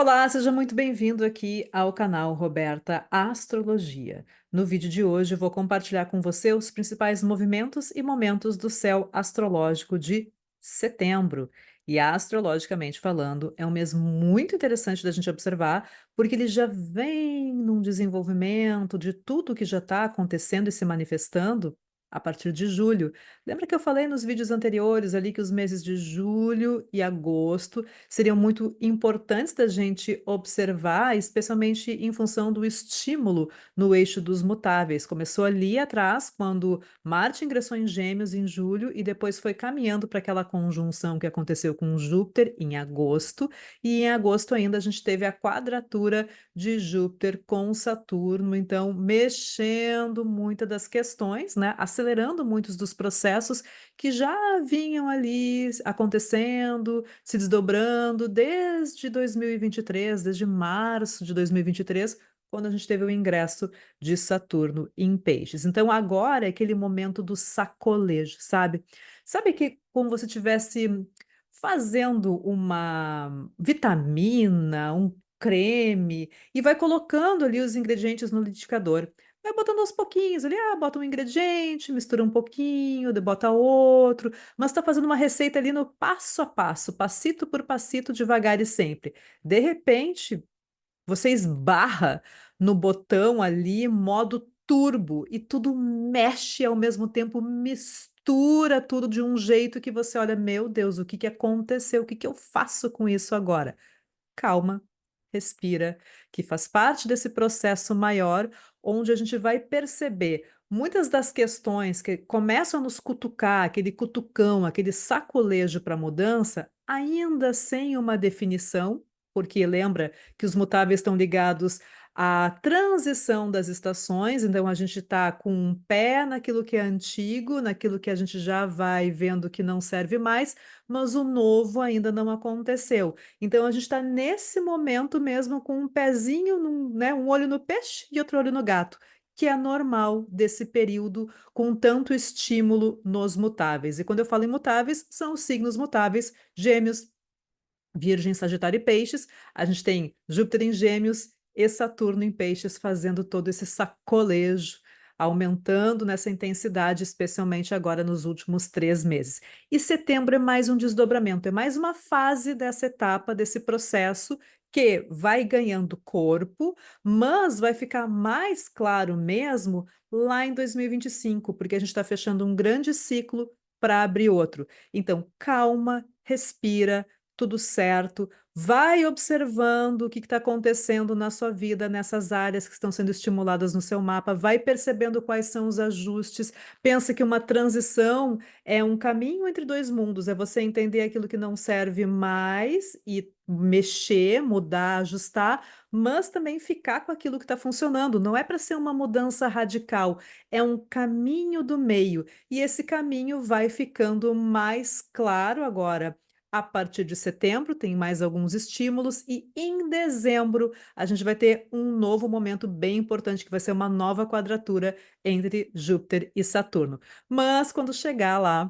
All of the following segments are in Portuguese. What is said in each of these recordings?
Olá, seja muito bem-vindo aqui ao canal Roberta Astrologia. No vídeo de hoje eu vou compartilhar com você os principais movimentos e momentos do céu astrológico de setembro. E astrologicamente falando, é um mês muito interessante da gente observar, porque ele já vem num desenvolvimento de tudo que já está acontecendo e se manifestando a partir de julho. Lembra que eu falei nos vídeos anteriores ali que os meses de julho e agosto seriam muito importantes da gente observar, especialmente em função do estímulo no eixo dos mutáveis. Começou ali atrás, quando Marte ingressou em Gêmeos em julho e depois foi caminhando para aquela conjunção que aconteceu com Júpiter em agosto, e em agosto ainda a gente teve a quadratura de Júpiter com Saturno, então mexendo muitas das questões, né, acelerando muitos dos processos que já vinham ali acontecendo, se desdobrando desde 2023, desde março de 2023, quando a gente teve o ingresso de Saturno em Peixes. Então agora é aquele momento do sacolejo, sabe? Sabe que como você tivesse fazendo uma vitamina, um creme, e vai colocando ali os ingredientes no liquidificador. Vai botando aos pouquinhos ali, bota um ingrediente, mistura um pouquinho, bota outro, mas está fazendo uma receita ali no passo a passo, passito por passito, devagar e sempre. De repente, você esbarra no botão ali, modo turbo, e tudo mexe ao mesmo tempo, mistura tudo de um jeito que você olha, meu Deus, o que que aconteceu? O que que eu faço com isso agora? Calma, respira, que faz parte desse processo maior, onde a gente vai perceber muitas das questões que começam a nos cutucar, aquele cutucão, aquele sacolejo para mudança, ainda sem uma definição, porque lembra que os mutáveis estão ligados à transição das estações, então a gente está com um pé naquilo que é antigo, naquilo que a gente já vai vendo que não serve mais, mas o novo ainda não aconteceu. Então a gente está nesse momento mesmo com um pezinho, né, um olho no peixe e outro olho no gato, que é normal desse período com tanto estímulo nos mutáveis. E quando eu falo em mutáveis, são os signos mutáveis, Gêmeos, Virgem, Sagitário e Peixes. A gente tem Júpiter em Gêmeos e Saturno em Peixes fazendo todo esse sacolejo, aumentando nessa intensidade, especialmente agora nos últimos 3 meses. E setembro é mais um desdobramento, é mais uma fase dessa etapa, desse processo que vai ganhando corpo, mas vai ficar mais claro mesmo lá em 2025, porque a gente está fechando um grande ciclo para abrir outro. Então, calma, respira, tudo certo, vai observando o que está acontecendo na sua vida, nessas áreas que estão sendo estimuladas no seu mapa, vai percebendo quais são os ajustes. Pensa que uma transição é um caminho entre dois mundos, é você entender aquilo que não serve mais e mexer, mudar, ajustar, mas também ficar com aquilo que está funcionando. Não é para ser uma mudança radical, é um caminho do meio. E esse caminho vai ficando mais claro agora. A partir de setembro, tem mais alguns estímulos, e em dezembro a gente vai ter um novo momento bem importante, que vai ser uma nova quadratura entre Júpiter e Saturno. Mas quando chegar lá,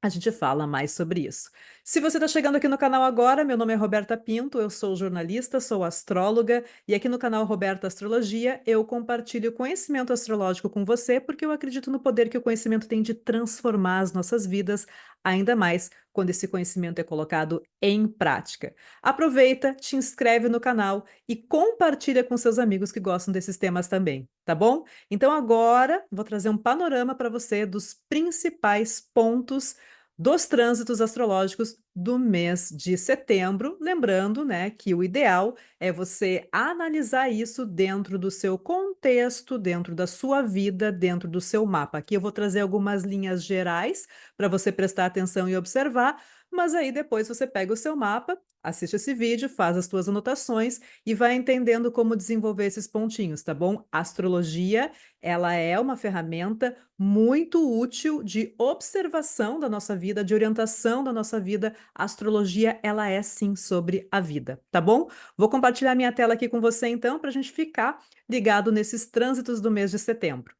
a gente fala mais sobre isso. Se você está chegando aqui no canal agora, meu nome é Roberta Pinto, eu sou jornalista, sou astróloga, e aqui no canal Roberta Astrologia eu compartilho conhecimento astrológico com você, porque eu acredito no poder que o conhecimento tem de transformar as nossas vidas, ainda mais quando esse conhecimento é colocado em prática. Aproveita, te inscreve no canal e compartilha com seus amigos que gostam desses temas também, tá bom? Então agora vou trazer um panorama para você dos principais pontos dos trânsitos astrológicos do mês de setembro, lembrando, né, que o ideal é você analisar isso dentro do seu contexto, dentro da sua vida, dentro do seu mapa. Aqui eu vou trazer algumas linhas gerais para você prestar atenção e observar, mas aí depois você pega o seu mapa, assiste esse vídeo, faz as suas anotações e vai entendendo como desenvolver esses pontinhos, tá bom? A astrologia, ela é uma ferramenta muito útil de observação da nossa vida, de orientação da nossa vida. A astrologia, ela é sim sobre a vida, tá bom? Vou compartilhar minha tela aqui com você então, para a gente ficar ligado nesses trânsitos do mês de setembro.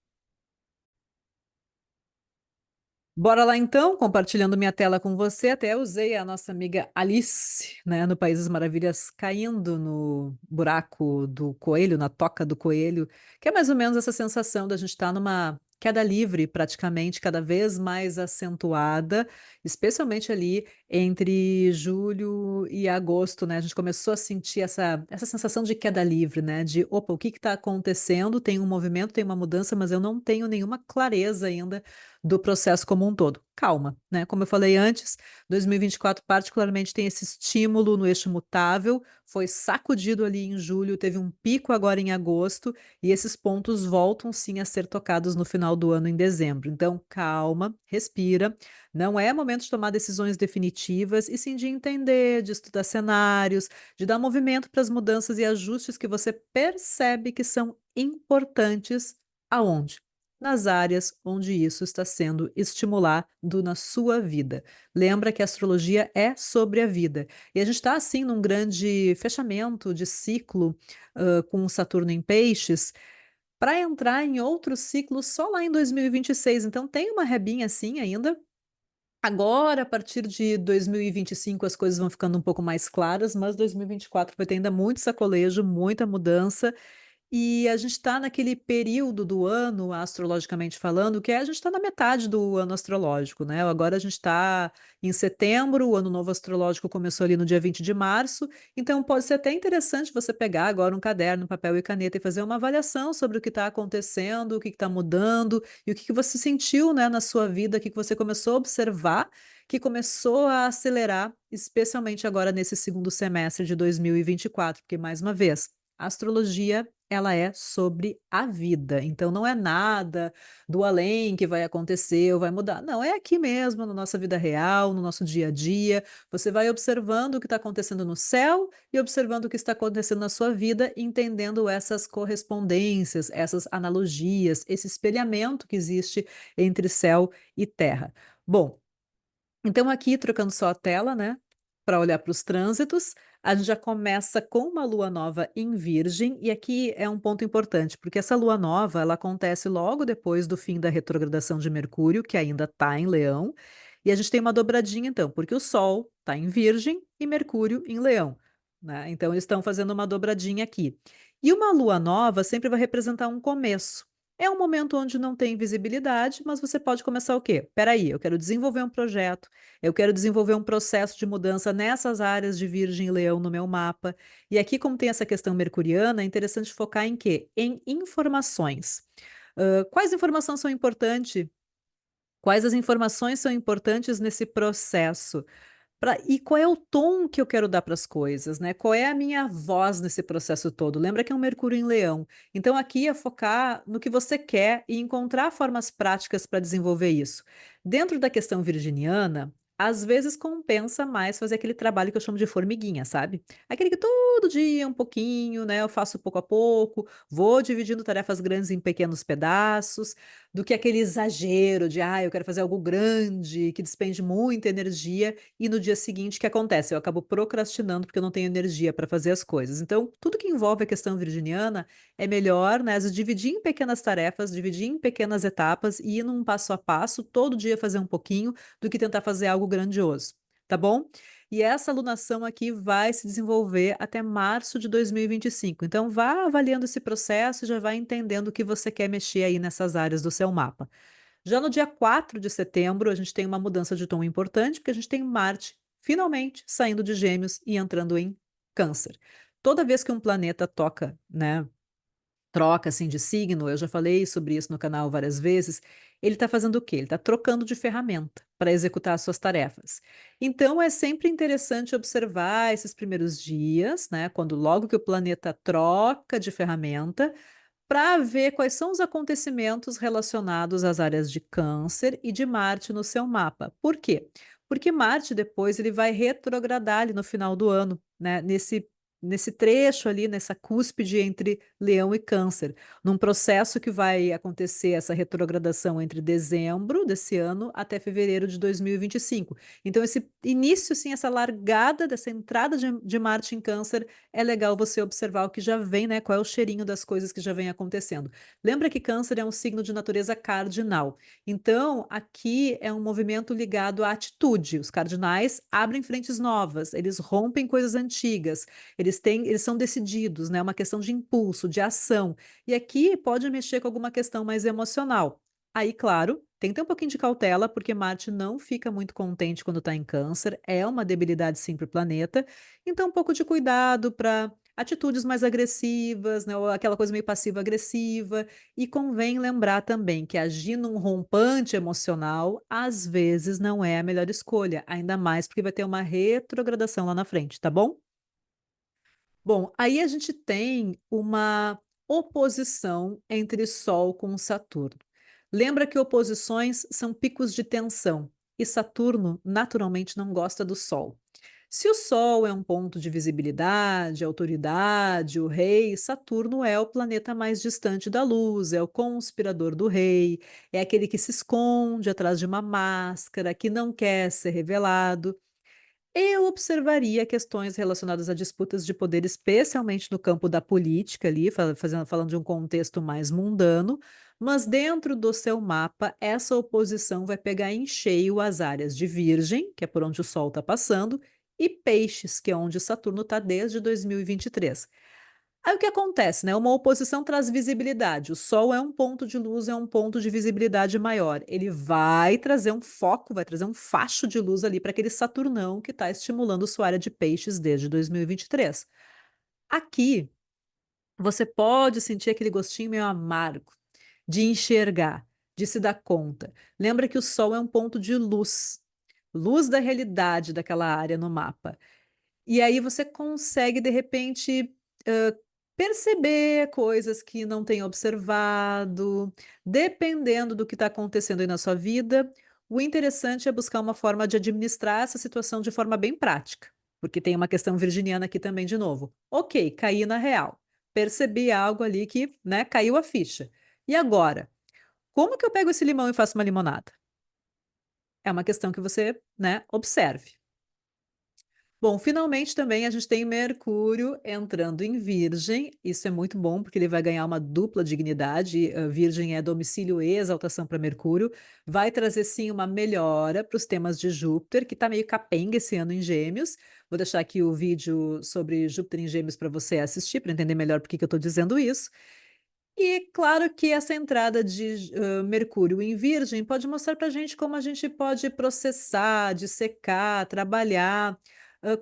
Bora lá então, compartilhando minha tela com você. Até usei a nossa amiga Alice, né, no País das Maravilhas, caindo no buraco do coelho, na toca do coelho, que é mais ou menos essa sensação da gente estar numa queda livre, praticamente, cada vez mais acentuada, especialmente ali entre julho e agosto, né? A gente começou a sentir essa sensação de queda livre, né? De, opa, o que está acontecendo? Tem um movimento, tem uma mudança, mas eu não tenho nenhuma clareza ainda do processo como um todo. Calma, né? Como eu falei antes, 2024 particularmente tem esse estímulo no eixo mutável, foi sacudido ali em julho, teve um pico agora em agosto, e esses pontos voltam sim a ser tocados no final do ano em dezembro. Então, calma, respira. Não é momento de tomar decisões definitivas, e sim de entender, de estudar cenários, de dar movimento para as mudanças e ajustes que você percebe que são importantes aonde? Nas áreas onde isso está sendo estimulado na sua vida. Lembra que a astrologia é sobre a vida. E a gente está, assim, num grande fechamento de ciclo, com Saturno em Peixes, para entrar em outro ciclo só lá em 2026. Então, tem uma rebinha assim ainda. Agora, a partir de 2025, as coisas vão ficando um pouco mais claras, mas 2024 vai ter ainda muito sacolejo, muita mudança. E a gente está naquele período do ano, astrologicamente falando, que a gente está na metade do ano astrológico, né? Agora a gente está em setembro, o ano novo astrológico começou ali no dia 20 de março, então pode ser até interessante você pegar agora um caderno, papel e caneta e fazer uma avaliação sobre o que está acontecendo, o que está mudando e o que você sentiu, né, na sua vida, o que você começou a observar, que começou a acelerar, especialmente agora nesse segundo semestre de 2024, porque, mais uma vez, a astrologia ela é sobre a vida, então não é nada do além que vai acontecer ou vai mudar. Não, é aqui mesmo, na nossa vida real, no nosso dia a dia. Você vai observando o que está acontecendo no céu e observando o que está acontecendo na sua vida, entendendo essas correspondências, essas analogias, esse espelhamento que existe entre céu e terra. Bom, então, aqui, trocando só a tela, né, para olhar para os trânsitos, a gente já começa com uma lua nova em Virgem, e aqui é um ponto importante, porque essa lua nova, ela acontece logo depois do fim da retrogradação de Mercúrio, que ainda está em Leão, e a gente tem uma dobradinha, então, porque o Sol está em Virgem e Mercúrio em Leão, né? Então, eles estão fazendo uma dobradinha aqui. E uma lua nova sempre vai representar um começo. É um momento onde não tem visibilidade, mas você pode começar o quê? Peraí, eu quero desenvolver um projeto, eu quero desenvolver um processo de mudança nessas áreas de Virgem e Leão no meu mapa. E aqui, como tem essa questão mercuriana, é interessante focar em quê? Em informações. Quais informações são importantes? Quais as informações são importantes nesse processo? E qual é o tom que eu quero dar para as coisas, né? Qual é a minha voz nesse processo todo? Lembra que é um Mercúrio em Leão. Então, aqui é focar no que você quer e encontrar formas práticas para desenvolver isso. Dentro da questão virginiana, às vezes compensa mais fazer aquele trabalho que eu chamo de formiguinha, sabe? Aquele que todo dia um pouquinho, né? Eu faço pouco a pouco, vou dividindo tarefas grandes em pequenos pedaços, do que aquele exagero de, eu quero fazer algo grande, que despende muita energia e no dia seguinte, o que acontece? Eu acabo procrastinando porque eu não tenho energia para fazer as coisas. Então, tudo que envolve a questão virginiana é melhor, né, dividir em pequenas tarefas, dividir em pequenas etapas e ir num passo a passo, todo dia fazer um pouquinho, do que tentar fazer algo grandioso, tá bom? E essa alunação aqui vai se desenvolver até março de 2025. Então, vá avaliando esse processo e já vai entendendo o que você quer mexer aí nessas áreas do seu mapa. Já no dia 4 de setembro, a gente tem uma mudança de tom importante, porque a gente tem Marte finalmente saindo de Gêmeos e entrando em Câncer. Toda vez que um planeta toca, né, troca assim de signo, eu já falei sobre isso no canal várias vezes, ele está fazendo o quê? Ele está trocando de ferramenta para executar as suas tarefas. Então é sempre interessante observar esses primeiros dias, né, quando logo que o planeta troca de ferramenta, para ver quais são os acontecimentos relacionados às áreas de Câncer e de Marte no seu mapa. Por quê? Porque Marte depois ele vai retrogradar ali no final do ano, né? Nesse nesse trecho ali, nessa cúspide entre Leão e Câncer, num processo que vai acontecer essa retrogradação entre dezembro desse ano até fevereiro de 2025. Então esse início, assim, essa largada dessa entrada de Marte em Câncer, é legal você observar o que já vem, né, qual é o cheirinho das coisas que já vem acontecendo. Lembra que Câncer é um signo de natureza cardinal, então aqui é um movimento ligado à atitude. Os cardinais abrem frentes novas, eles rompem coisas antigas, eles são decididos, né, é uma questão de impulso, de ação. E aqui pode mexer com alguma questão mais emocional. Aí, claro, tem que ter um pouquinho de cautela, porque Marte não fica muito contente quando está em Câncer, é uma debilidade sim para o planeta, então um pouco de cuidado para atitudes mais agressivas, né, ou aquela coisa meio passiva-agressiva, e convém lembrar também que agir num rompante emocional, às vezes não é a melhor escolha, ainda mais porque vai ter uma retrogradação lá na frente, tá bom? Bom, aí a gente tem uma oposição entre Sol com Saturno. Lembra que oposições são picos de tensão e Saturno naturalmente não gosta do Sol. Se o Sol é um ponto de visibilidade, autoridade, o rei, Saturno é o planeta mais distante da luz, é o conspirador do rei, é aquele que se esconde atrás de uma máscara, que não quer ser revelado. Eu observaria questões relacionadas a disputas de poder, especialmente no campo da política ali, falando de um contexto mais mundano, mas dentro do seu mapa, essa oposição vai pegar em cheio as áreas de Virgem, que é por onde o Sol está passando, e Peixes, que é onde Saturno está desde 2023. Aí o que acontece, né? Uma oposição traz visibilidade. O Sol é um ponto de luz, é um ponto de visibilidade maior. Ele vai trazer um foco, vai trazer um facho de luz ali para aquele Saturnão que está estimulando sua área de peixes desde 2023. Aqui, você pode sentir aquele gostinho meio amargo de enxergar, de se dar conta. Lembra que o Sol é um ponto de luz, luz da realidade daquela área no mapa. E aí você consegue, de repente, perceber coisas que não tem observado, dependendo do que está acontecendo aí na sua vida. O interessante é buscar uma forma de administrar essa situação de forma bem prática, porque tem uma questão virginiana aqui também de novo. Ok, caí na real, percebi algo ali que, né, caiu a ficha. E agora? Como que eu pego esse limão e faço uma limonada? É uma questão que você, né, observe. Bom, finalmente também a gente tem Mercúrio entrando em Virgem. Isso é muito bom, porque ele vai ganhar uma dupla dignidade. Virgem é domicílio e exaltação para Mercúrio. Vai trazer sim uma melhora para os temas de Júpiter, que está meio capenga esse ano em Gêmeos. Vou deixar aqui o vídeo sobre Júpiter em Gêmeos para você assistir, para entender melhor por que que eu estou dizendo isso. E claro que essa entrada de Mercúrio em Virgem pode mostrar para a gente como a gente pode processar, dissecar, trabalhar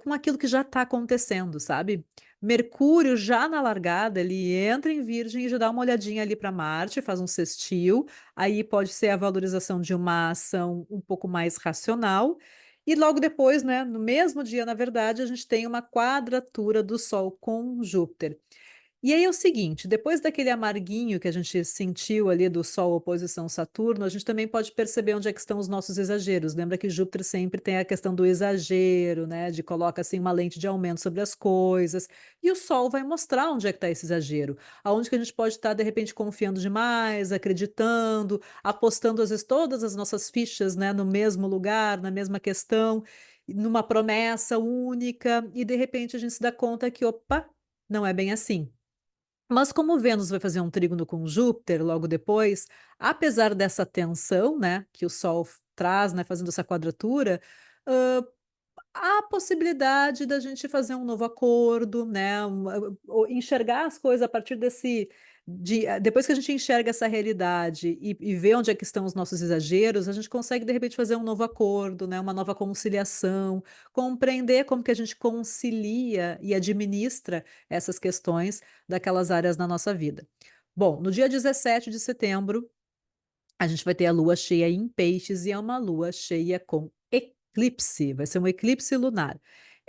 com aquilo que já está acontecendo, sabe? Mercúrio já na largada, ele entra em Virgem e já dá uma olhadinha ali para Marte, faz um sextil, aí pode ser a valorização de uma ação um pouco mais racional. E logo depois, né, no mesmo dia, na verdade, a gente tem uma quadratura do Sol com Júpiter. E aí é o seguinte, depois daquele amarguinho que a gente sentiu ali do Sol oposição Saturno, a gente também pode perceber onde é que estão os nossos exageros. Lembra que Júpiter sempre tem a questão do exagero, né? De coloca assim uma lente de aumento sobre as coisas. E o Sol vai mostrar onde é que está esse exagero. Aonde que a gente pode estar, de repente, confiando demais, acreditando, apostando às vezes todas as nossas fichas, né, no mesmo lugar, na mesma questão, numa promessa única, e de repente a gente se dá conta que, opa, não é bem assim. Mas como Vênus vai fazer um trígono com Júpiter logo depois, apesar dessa tensão, né, que o Sol traz, né, fazendo essa quadratura, hã, há a possibilidade da gente fazer um novo acordo, né, ou enxergar as coisas a partir depois que a gente enxerga essa realidade e vê onde é que estão os nossos exageros, a gente consegue de repente fazer um novo acordo, né, uma nova conciliação, compreender como que a gente concilia e administra essas questões daquelas áreas na nossa vida. Bom, no dia 17 de setembro a gente vai ter a lua cheia em Peixes e é uma lua cheia com eclipse, vai ser um eclipse lunar.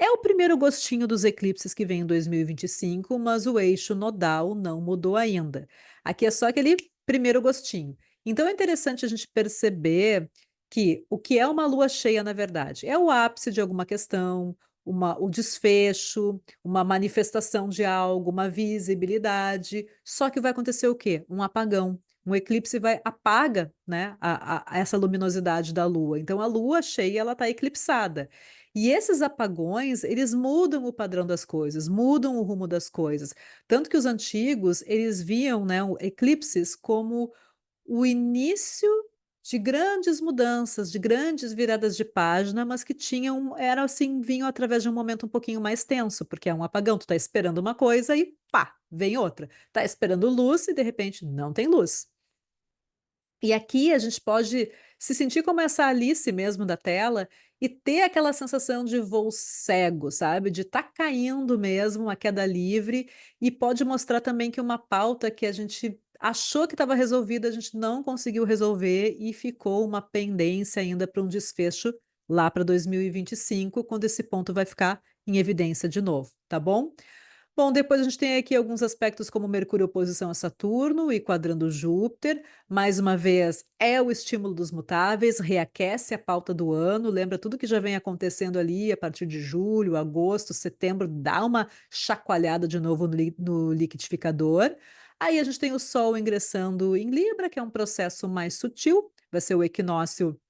É o primeiro gostinho dos eclipses que vem em 2025, mas o eixo nodal não mudou ainda. Aqui é só aquele primeiro gostinho. Então é interessante a gente perceber que o que é uma lua cheia, na verdade, é o ápice de alguma questão, o desfecho, uma manifestação de algo, uma visibilidade, só que vai acontecer o quê? Um apagão. Um eclipse vai apaga, né, essa luminosidade da lua, então a lua cheia ela está eclipsada. E esses apagões, eles mudam o padrão das coisas, mudam o rumo das coisas. Tanto que os antigos, eles viam, né, o eclipses como o início de grandes mudanças, de grandes viradas de página, mas que tinham era assim, vinham através de um momento um pouquinho mais tenso, porque é um apagão, tu tá esperando uma coisa e pá, vem outra. Tá esperando luz e de repente não tem luz. E aqui a gente pode se sentir como essa Alice mesmo da tela e ter aquela sensação de voo cego, sabe, de estar caindo mesmo, a queda livre, e pode mostrar também que uma pauta que a gente achou que estava resolvida, a gente não conseguiu resolver e ficou uma pendência ainda para um desfecho lá para 2025, quando esse ponto vai ficar em evidência de novo, tá bom? Bom, depois a gente tem aqui alguns aspectos como Mercúrio oposição a Saturno e quadrando Júpiter. Mais uma vez, é o estímulo dos mutáveis, reaquece a pauta do ano, lembra tudo que já vem acontecendo ali a partir de julho, agosto, setembro, dá uma chacoalhada de novo no liquidificador. Aí a gente tem o Sol ingressando em Libra, que é um processo mais sutil, vai ser o equinócio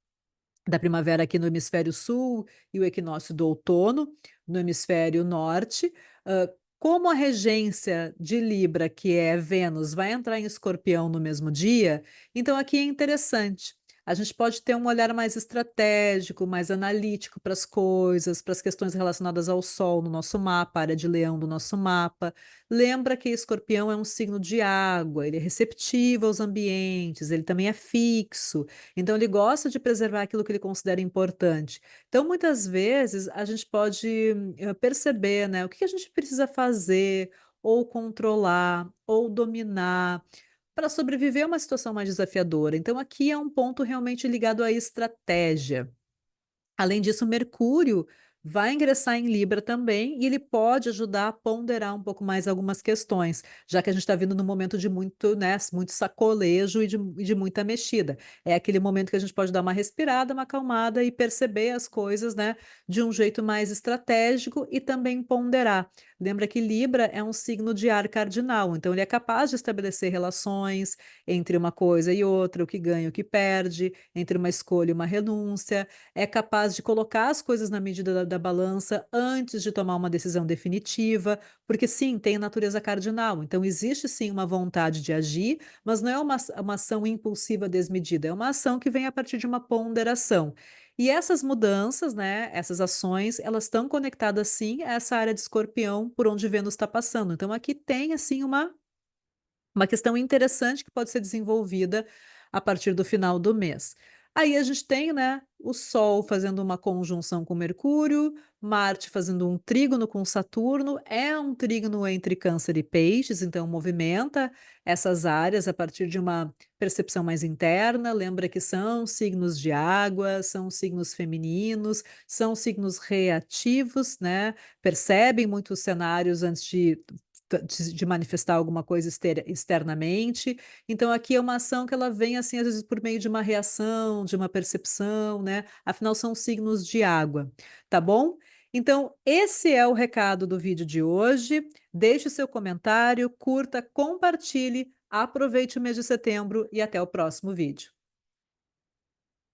da primavera aqui no hemisfério sul e o equinócio do outono no hemisfério norte. Como a regência de Libra, que é Vênus, vai entrar em Escorpião no mesmo dia, então aqui é interessante. A gente pode ter um olhar mais estratégico, mais analítico para as coisas, para as questões relacionadas ao Sol no nosso mapa, a área de Leão do nosso mapa. Lembra que Escorpião é um signo de água, ele é receptivo aos ambientes, ele também é fixo. Então ele gosta de preservar aquilo que ele considera importante. Então muitas vezes a gente pode, perceber, né, o que que a gente precisa fazer, ou controlar, ou dominar, para sobreviver a uma situação mais desafiadora. Então aqui é um ponto realmente ligado à estratégia. Além disso, Mercúrio vai ingressar em Libra também e ele pode ajudar a ponderar um pouco mais algumas questões, já que a gente está vindo num momento de muito, né, muito sacolejo e de muita mexida. É aquele momento que a gente pode dar uma respirada, uma acalmada e perceber as coisas, né, de um jeito mais estratégico e também ponderar. Lembra que Libra é um signo de ar cardinal, então ele é capaz de estabelecer relações entre uma coisa e outra, o que ganha, o que perde, entre uma escolha e uma renúncia, é capaz de colocar as coisas na medida da balança antes de tomar uma decisão definitiva, porque sim, tem natureza cardinal, então existe sim uma vontade de agir, mas não é uma ação impulsiva desmedida, é uma ação que vem a partir de uma ponderação. E essas mudanças, né, essas ações, elas estão conectadas sim a essa área de Escorpião por onde Vênus está passando. Então aqui tem assim uma questão interessante que pode ser desenvolvida a partir do final do mês. Aí a gente tem, né, o Sol fazendo uma conjunção com Mercúrio, Marte fazendo um trígono com Saturno, é um trígono entre Câncer e Peixes, então movimenta essas áreas a partir de uma percepção mais interna. Lembra que são signos de água, são signos femininos, são signos reativos, né? Percebem muitos cenários antes de manifestar alguma coisa externamente. Então aqui é uma ação que ela vem, assim, às vezes por meio de uma reação, de uma percepção, né, afinal são signos de água, tá bom? Então esse é o recado do vídeo de hoje, deixe o seu comentário, curta, compartilhe, aproveite o mês de setembro e até o próximo vídeo.